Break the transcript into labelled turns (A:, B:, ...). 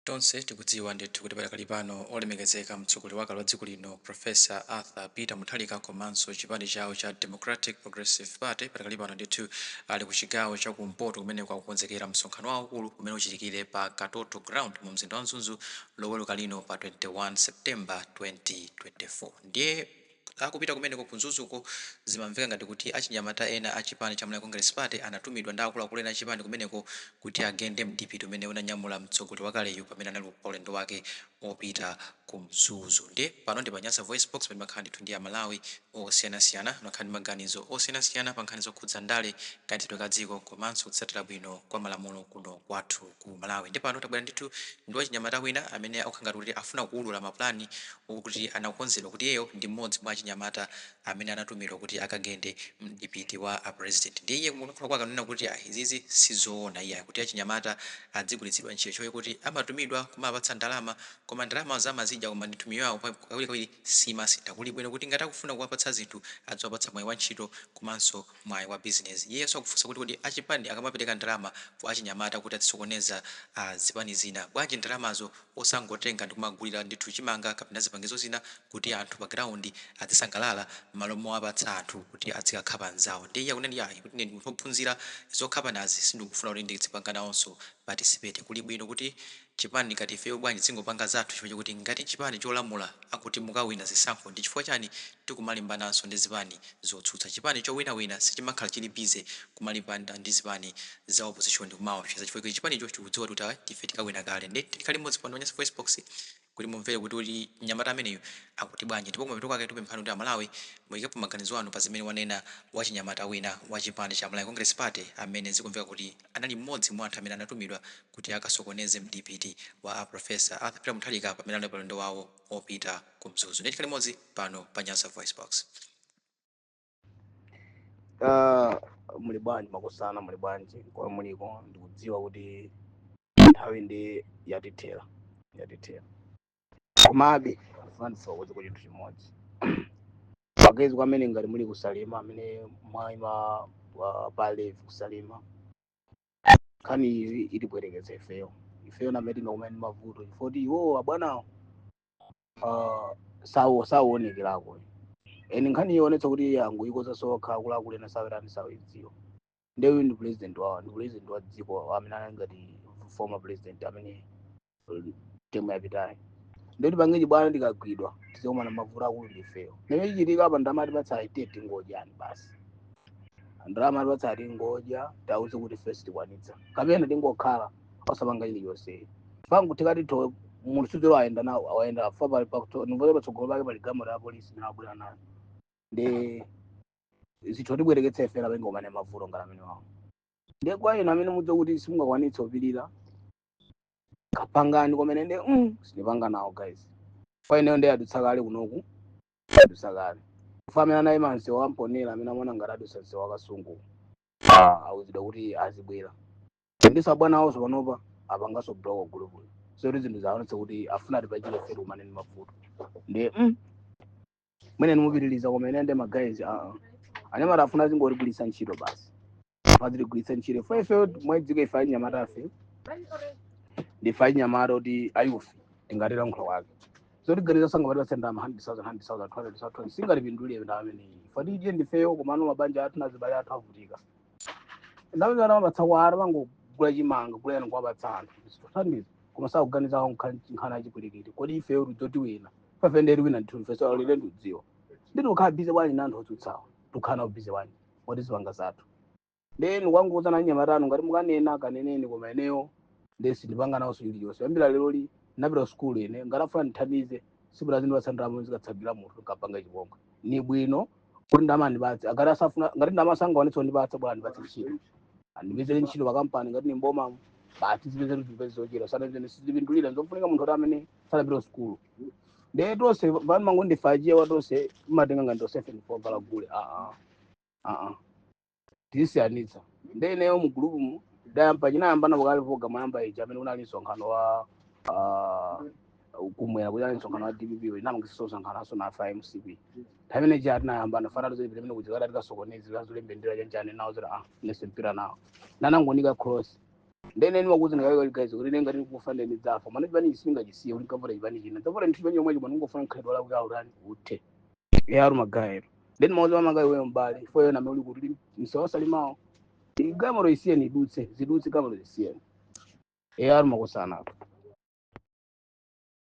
A: Tonse tikudziwa ndithu kuti padakali pano olemekezeka mtsogoleri wakale wa dziko lino Profesa Arthur Peter Mutharika komanso chipani chawo cha Democratic Progressive Party padakali pano ndithu ali ku chigawo chakumpoto kumene kwakukonzekera msonkhano waukulu umene uchitikire pa Katoto Ground mu mzinda wa Mzuzu loweruka lino pa 21 September 2024. Ndiye akupita kumeneko kunzuzuko zimamveka ngati kuti achinyamata ena achipani cha Malawi Congress Party anatumidwa ndi akuluakulu ena achipani kumeneko kuti agende mdipiti umene unanyamula mtsogoleri wakaleyu pamene anali pa ulendo wake opita ku Mzuzu. Ndiye pano ndi pa Nyasa Voice Box pamene makhala ndithu ndi amalawi osiyanasiyana makhala ndi maganizo osiyanasiyana pa nkhani zokhudza ndale kayendetsedwe ka dziko komanso kutsatira bwino kwa malamulo kuno kwathu ku Malawi. Ndi pano tabwera ndithu ndi wachinyamata wina amene akukhala kuti afuna kuwulula maplani okuti anakonzedwa kuti iyeyo ndi mmodzi mwa achinyamata amene anatumidwa kuti akagende mdipiti wa president. Ndiye iye kulankhula kwake akunena kuti izizi sizoona iye kuti achinyamata adzigwiritsidwa ntchito choye kuti amatumidwa kumapatsa ndalama koma ndalama zamazidya koma nditumiyo yawo kawirikawiri simasintha kuli bwino kuti ngati akufuna kuwapatsa zinthu adziwapatsa mwayi wa ntchito komanso mwayi wa business. Iyenso akufunsa kuti achipani akamapereka ndalama kwa achinyamata kuti azisokoneza zipani zina bwanji ndalamazo osangotenga ndi kumagulira ndithu chimanga kapena zipangizo zina kuti anthu pa ground azisangalala malo mowapatsa anthu kuti azikakhapa nzawo. Ndiye iye akunena kuti ndi munthu wophunzira zokhapa nazi sindikufuna kuti ndizipanga nawonso participate. Kuli bwino kuti chipani ngati ifeyo bwanji zingopanga zathu chifukwa kuti ngati chipani cholamula akuti mukawina zisankho ndi chifukwa chani tikumalimbananso ndi zipani zotsutsa. Chipani chowinawina sichimakhala chili bize kumalimbana ndi zipani za opposition ndi kumaopseza chifukwa kuti chipani icho chikudziwa kuti ife tikawina kale. Ndi tikhali mmodzi pano Nyasa Voice Box kuti mumvere kuti mnyamata ameneyo akuti bwanji ndipo kumapeto kwake tupempha kuti amalawi muyikepo maganizo anu pa zimene wanena wachinyamata wina wa chipani cha Malawi Congress Party amene zikumveka kuti anali mmodzi mwa anthu amene anatumidwa kuti akasokoneze mdipiti wa Profesa Arthur Peter Mutharika pamene anali pa ulendo wawo opita ku Mzuzu. Ndi tikhali mmodzi pano pa Nyasa Voice Box.
B: Muli bwanji makosana, muli bwanji kwa muliko ndikudziwa kuti nthawi ndi yatithera komabe afanso kuti chinthu chimodzi pagezi kwamene ngati muli kusalima amene mwayima pale kusalima nkhani iyi itibwerekeza ifeyo namene tinokumana ndi mavuto chifukwa iwo abwanawo sawonekerako eni nkhani ionetsa kuti yangu ikoza sokha akuluakulu ena sawerani sawedziwa. Ndewe ndi president wa dziko amene anali ngati former president amene temu yapitayi. Ndoti pangeji bwana ndikagwidwa tizokumana mavuto akulu ndifeyo mene chichitika apa ndalama atipatsa aitete ngodyani basi ndalama atipatsa ati ngodya tauze kuti first tikwanitsa kapena tingokhala osapanga iliyonse pangu tikati to mulusuziro ayenda nawo awayenda fa nimvole patsogolo pake pali gamu la polisi nawabwera nayo ndi zitho tibwereketsa ifera pengomane mavuto ngati amene wawo. Ndiye kwa inu amene mudze kuti simungakwanitsa kupirira kapangani komene ndi sindipanga nawo guys kwa ineyo ndi adutsa kale kunoku adutsa kale kufa amene anayima msewu wamponera amene amona ngati adutsa msewu wakasungu awuzidwa kuti azibwera ndiso abwana awonso panopa apanganso block group so zinthu zaonetsa kuti afuna atipachire fetu kumane ndi mavuto ndi mwene nimupitiriza komene ndi magayizi anyamata afuna zingoligwiritsa ntchito basi aziligwiritsa ntchito fefe mwedziko ife anyamata afe ndife anyamata kuti ayufi tingatera nkholo wake so tiganiza sanga patipatsa ndalama 100,000 200,000 singatipindulire ndalama imeneyi fatije ndifeyo komano mabanja athu nazibale athu avutika ndalama amapatsa kwara pangogula chimanga kulena kuwapatsa anthu thandizo koma sakuganizawo nkhani achipwirikiti kodi ifeyo tidzoti fefe ndeti wina ndithu mfeso alile ndiudziwa nditi ukhala bize bwanji na anthu otsutsawo tikhala bize bwanji kodi zipanga zathu ndeni kwanguza na nyamata anu ngati mukanena kaneneni koma ineyo ndesi ndipanga nawonso iliyonse yambira lero napita school ine ngatafuna ndithandize siku lazini wasandamo zikatsagira munthu kapanga chipongwe ni bwino kuti ndamandipatse akati asafuna ngati ndamasangaonetsa ndipatsa bwana ndipatse ntchito andipezere ntchito pakampani ngati ni mboma bati zipezere zipezi zochera sana sizipindulira nzofunika munthu oti amene sanapita school ndiye tonse vanu mangu ndifajia watonse imatenga ngati 74 vala gule tisiyanitsa ndiye ineyo mu group mu dayamba chinayambana pakali program yamba ija amene unali msonkhano wa kumwera kuti ali msonkhano wa DPP inamangisiso sankhanaso na FMCP pamene ja tinayambana fanatu zili pamene kuti tikati tikasokonezi kazulembe ndira chanjani nawo zira nese mpira nawo nanangonika cross ndene nimakuzi ndikayo guys kuti nenga tiri kufa ndene dzafa mana chipani chisingachisiye kuti kavota chipani china dzavota nthu chipani chomwe chimwe ngofuna nkhalidwe lako yaurani uthe yaro magairo then mauzo amagayo wewe mbali foyo na muli kuti msawasalimawo igamaro isiye ni dutse zidutse gamaro isiye yaro makosana